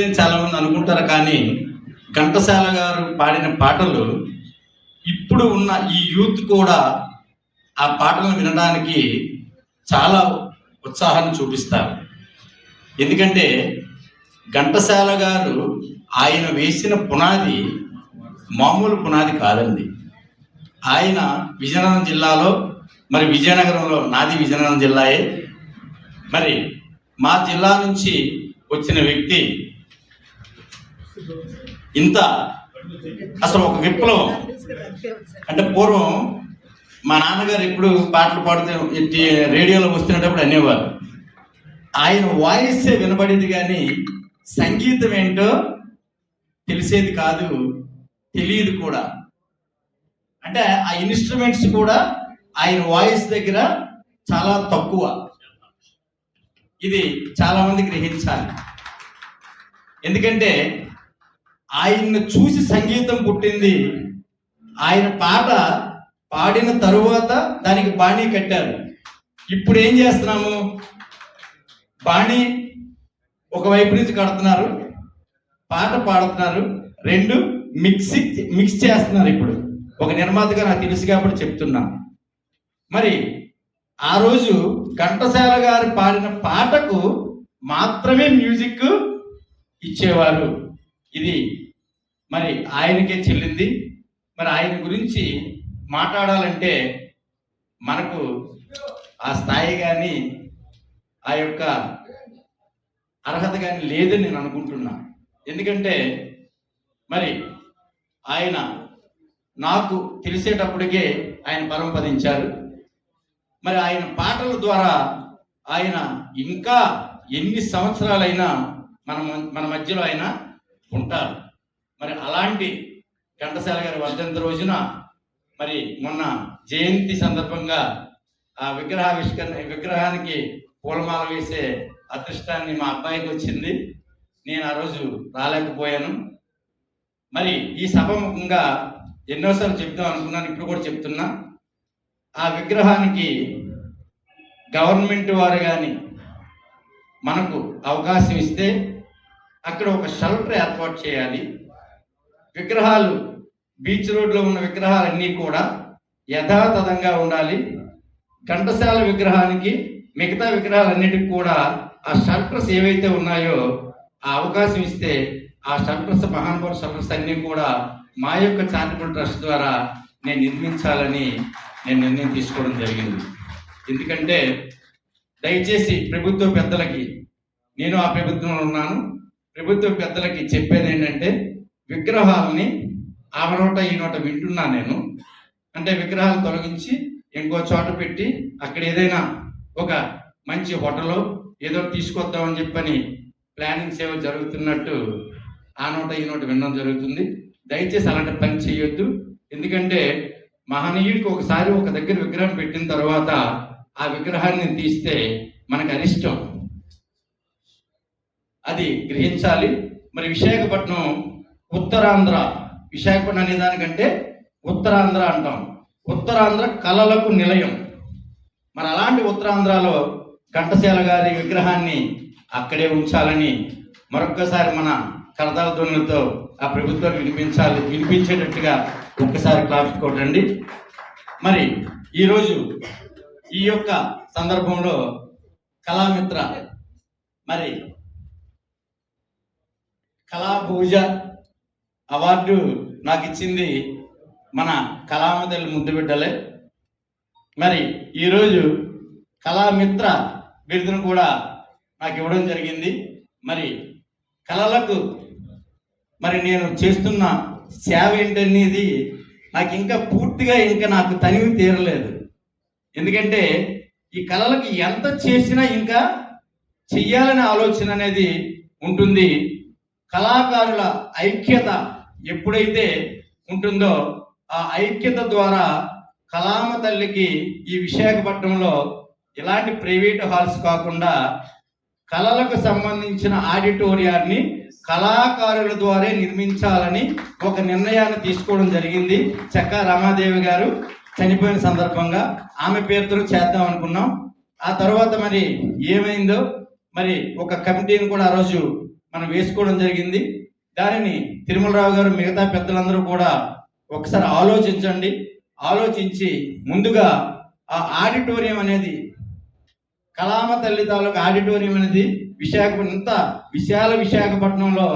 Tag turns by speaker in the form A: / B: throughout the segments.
A: తెలియదని చాలా మంది అనుకుంటారు, కానీ ఘంటసాల గారు పాడిన పాటలు ఇప్పుడు ఉన్న ఈ యూత్ కూడా ఆ పాటలను వినడానికి చాలా ఉత్సాహాన్ని చూపిస్తారు. ఎందుకంటే ఘంటసాల గారు ఆయన వేసిన పునాది మామూలు పునాది కాదండి. ఆయన విజయనగరం జిల్లాలో, మరి విజయనగరంలో, నాది విజయనగరం జిల్లాయే, మరి మా జిల్లా నుంచి వచ్చిన వ్యక్తి ఇంత అసలు ఒక విప్లవం. అంటే పూర్వం మా నాన్నగారు ఎప్పుడు పాటలు పాడుతూ రేడియోలో వస్తున్నప్పుడు అనేవారు, ఆయన వాయిసే వినబడేది కానీ సంగీతం ఏంటో తెలిసేది కాదు, తెలియదు కూడా. అంటే ఆ ఇన్స్ట్రుమెంట్స్ కూడా ఆయన వాయిస్ దగ్గర చాలా తక్కువ. ఇది చాలా మంది గ్రహించాలి. ఎందుకంటే ఆయన్ని చూసి సంగీతం పుట్టింది. ఆయన పాట పాడిన తరువాత దానికి బాణీ కట్టారు. ఇప్పుడు ఏం చేస్తున్నాము, బాణీ ఒకవైపు నుంచి కడుతున్నారు, పాట పాడుతున్నారు, రెండు మిక్స్ చేస్తున్నారు. ఇప్పుడు ఒక నిర్మాతగా నాకు తెలుసు కాబట్టి చెప్తున్నా. మరి ఆ రోజు ఘంటసాల గారు పాడిన పాటకు మాత్రమే మ్యూజిక్ ఇచ్చేవారు. ఇది మరి ఆయనకే చెల్లింది. మరి ఆయన గురించి మాట్లాడాలంటే మనకు ఆ స్థాయి కానీ ఆ యొక్క అర్హత కానీ లేదని నేను అనుకుంటున్నా. ఎందుకంటే మరి ఆయన నాకు తెలిసేటప్పటికే ఆయన పరమపదించారు. మరి ఆయన పాటల ద్వారా ఆయన ఇంకా ఎన్ని సంవత్సరాలైనా మన మధ్యలో ఆయన ఉంటారు. మరి అలాంటి ఘంటసాల గారి వర్ధంతి రోజున మరి మొన్న జయంతి సందర్భంగా ఆ విగ్రహానికి పూలమాల వేసే అదృష్టాన్ని మా అబ్బాయికి వచ్చింది. నేను ఆ రోజు రాలేకపోయాను. మరి ఈ సభముఖంగా ఎన్నోసార్లు చెప్తాం అనుకున్నాను, ఇప్పుడు కూడా చెప్తున్నా. ఆ విగ్రహానికి గవర్నమెంట్ వారు కానీ మనకు అవకాశం ఇస్తే అక్కడ ఒక షెల్టర్ ఏర్పాటు చేయాలి. విగ్రహాలు బీచ్ రోడ్లో ఉన్న విగ్రహాలన్నీ కూడా యథాతథంగా ఉండాలి. ఘంటసాల విగ్రహానికి మిగతా విగ్రహాలన్నిటికీ కూడా ఆ షెల్టర్స్ ఏవైతే ఉన్నాయో ఆ అవకాశం ఇస్తే ఆ షెల్టర్స్, మహానుభావుల షెల్టర్స్ అన్నీ కూడా మా యొక్క చారిటబుల్ ట్రస్ట్ ద్వారా నేను నిర్మించాలని నేను నిర్ణయం తీసుకోవడం జరిగింది. ఎందుకంటే దయచేసి ప్రభుత్వ పెద్దలకి, నేను ఆ ప్రభుత్వంలో ఉన్నాను, ప్రభుత్వ పెద్దలకి చెప్పేది ఏంటంటే, విగ్రహాలని ఆ నోట ఈ నోట వింటున్నా నేను. అంటే విగ్రహాలు తొలగించి ఇంకో చోట పెట్టి అక్కడ ఏదైనా ఒక మంచి హోటల్లో ఏదో తీసుకొద్దామని చెప్పని ప్లానింగ్ సేవ జరుగుతున్నట్టు ఆ నోట ఈ నోట వినడం జరుగుతుంది. దయచేసి అలాంటి పని చేయొద్దు. ఎందుకంటే మహనీయుడికి ఒకసారి ఒక దగ్గర విగ్రహం పెట్టిన తర్వాత ఆ విగ్రహాన్ని తీస్తే మనకు అరిష్టం, అది గ్రహించాలి. మరి విశాఖపట్నం ఉత్తరాంధ్ర, విశాఖపట్నం అనే దానికంటే ఉత్తరాంధ్ర అంటాం. ఉత్తరాంధ్ర కళలకు నిలయం. మరి అలాంటి ఉత్తరాంధ్రలో ఘంటసాల గారి విగ్రహాన్ని అక్కడే ఉంచాలని మరొక్కసారి మన కరతాల ధ్వనులతో ఆ ప్రభుత్వాన్ని వినిపించేటట్టుగా ఒక్కసారి క్లాప్స్ కొట్టండి. మరి ఈరోజు ఈ యొక్క సందర్భంలో కళామిత్ర మరి కళాభూజ అవార్డు నాకు ఇచ్చింది మన కళామతల్లి ముద్దు బిడ్డలే. మరి ఈరోజు కళామిత్ర బిరుదును కూడా నాకు ఇవ్వడం జరిగింది. మరి కళలకు మరి నేను చేస్తున్న సేవ ఏంటనేది నాకు ఇంకా పూర్తిగా నాకు తనివి తీరలేదు. ఎందుకంటే ఈ కళలకు ఎంత చేసినా ఇంకా చెయ్యాలనే ఆలోచన అనేది ఉంటుంది. కళాకారుల ఐక్యత ఎప్పుడైతే ఉంటుందో ఆ ఐక్యత ద్వారా కళామ తల్లికి ఈ విశాఖపట్నంలో ఇలాంటి ప్రైవేట్ హాల్స్ కాకుండా కళలకు సంబంధించిన ఆడిటోరియాన్ని కళాకారుల ద్వారా నిర్మించాలని ఒక నిర్ణయాన్ని తీసుకోవడం జరిగింది. చక్కా రమాదేవి గారు చనిపోయిన సందర్భంగా ఆమె పేరుతో చేద్దాం అనుకున్నాం. ఆ తర్వాత మరి ఏమైందో, మరి ఒక కమిటీని కూడా ఆ రోజు మనం వేసుకోవడం జరిగింది. దానిని తిరుమలరావు గారు మిగతా పెద్దలందరూ కూడా ఒకసారి ఆలోచించండి. ఆలోచించి ముందుగా ఆ ఆడిటోరియం అనేది, కళామ తల్లి తాలూకు ఆడిటోరియం అనేది ఇంత విశాఖపట్నంలో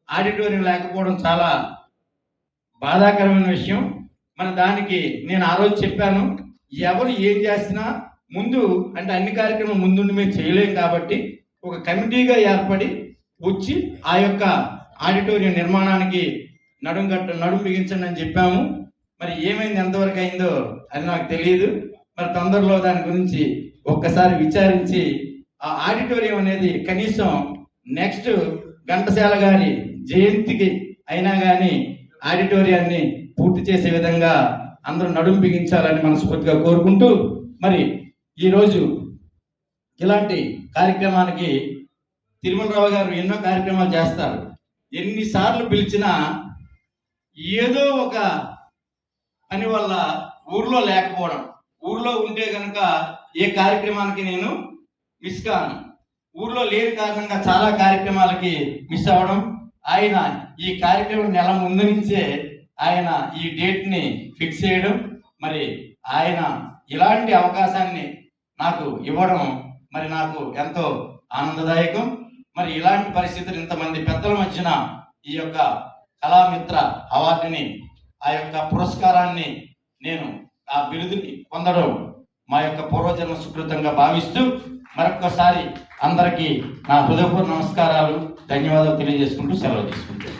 A: ఆడిటోరియం లేకపోవడం చాలా బాధాకరమైన విషయం. మన దానికి నేను ఆ రోజు చెప్పాను, ఎవరు ఏం చేసినా ముందు అంటే అన్ని కార్యక్రమం ముందుండి మేము చేయలేం కాబట్టి ఒక కమిటీగా ఏర్పడి వచ్చి ఆ యొక్క ఆడిటోరియం నిర్మాణానికి నడుం బిగించండి అని చెప్పాము. మరి ఏమైంది, ఎంతవరకు అయిందో అది నాకు తెలియదు. మరి తొందరలో దాని గురించి ఒక్కసారి విచారించి ఆ ఆడిటోరియం అనేది కనీసం నెక్స్ట్ ఘంటసాల గారి జయంతికి అయినా కానీ ఆడిటోరియాన్ని పూర్తి చేసే విధంగా అందరూ నడుం బిగించాలని మనస్ఫూర్తిగా కోరుకుంటూ, మరి ఈరోజు ఇలాంటి కార్యక్రమానికి తిరుమలరావు గారు ఎన్నో కార్యక్రమాలు చేస్తారు. ఎన్నిసార్లు పిలిచినా ఏదో ఒక పని వల్ల ఊర్లో లేకపోవడం, ఊర్లో ఉంటే కనుక ఏ కార్యక్రమానికి నేను మిస్ కాను. ఊర్లో లేని కారణంగా చాలా కార్యక్రమాలకి మిస్ అవ్వడం. ఆయన ఈ కార్యక్రమం నెల ముందు నుంచే ఆయన ఈ డేట్ని ఫిక్స్ చేయడం, మరి ఆయన ఇలాంటి అవకాశాన్ని నాకు ఇవ్వడం మరి నాకు ఎంతో ఆనందదాయకం. మరి ఇలాంటి పరిస్థితులు ఇంతమంది పెద్దల మధ్యన ఈ యొక్క కళామిత్ర అవార్డుని, ఆ యొక్క పురస్కారాన్ని, నేను ఆ బిరుదుని పొందడం మా యొక్క పూర్వజన్మ సుకృతంగా భావిస్తూ మరొక్కసారి అందరికీ నా హృదయపూర్వక నమస్కారాలు, ధన్యవాదాలు తెలియజేసుకుంటూ సెలవు తీసుకుంటాను.